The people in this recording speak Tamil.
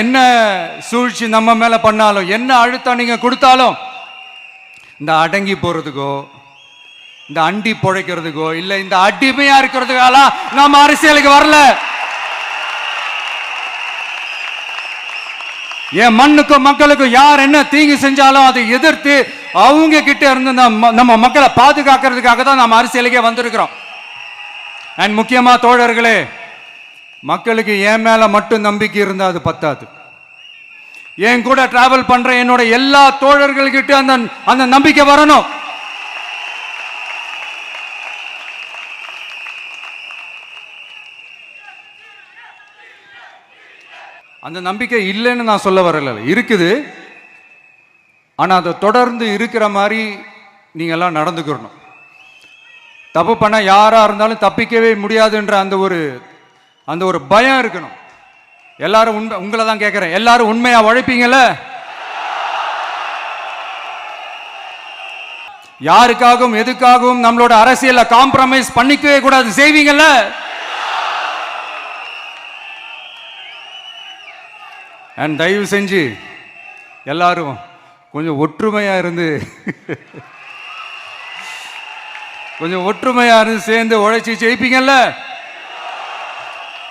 என்ன சூழ்ச்சி நம்ம மேல பண்ணாலும், என்ன அழுத்தம் நீங்க கொடுத்தாலும், இந்த அடங்கி போறதுக்கோ, இந்த அண்டி பொழைக்கிறதுக்கோ, இல்ல இந்த அடிமையா இருக்கிறதுக்கால நம்ம அரசியலுக்கு வரல. என் மண்ணுக்கும் மக்களுக்கும் யார் என்ன தீங்கு செஞ்சாலும் அதை எதிர்த்து அவங்க கிட்ட இருந்து நம்ம மக்களை பாதுகாக்கிறதுக்காக தான் நம்ம அரசியலுக்கே வந்திருக்கிறோம். அண்ட் முக்கியமா தோழர்களே, மக்களுக்கு என் மேல மட்டும் நம்பிக்கை இருந்தா அது பத்தாது. என் கூட டிராவல் பண்ற என்னோட எல்லா தோழர்கள்கிட்ட அந்த நம்பிக்கை வரணும். அந்த நம்பிக்கை இல்லைன்னு நான் சொல்ல வரல, இருக்குது. ஆனா அதை தொடர்ந்து இருக்கிற மாதிரி நீங்க எல்லாம் நடந்துக்கணும். தப்பு பண்ண யாரா இருந்தாலும் தப்பிக்கவே முடியாதுன்ற அந்த ஒரு பயம் இருக்கணும். எல்லாரும் உங்களை தான் கேட்கிறேன், எல்லாரும் உண்மையா உழைப்பீங்கல்ல? யாருக்காகவும் எதுக்காகவும் நம்மளோட அரசியல காம்ப்ரமைஸ் பண்ணிக்கவே கூடாது, செய்வீங்கல்ல? அண்ட் தயவு செஞ்சு எல்லாரும் கொஞ்சம் ஒற்றுமையா இருந்து சேர்ந்து உழைச்சி ஜெயிப்பீங்கல்ல?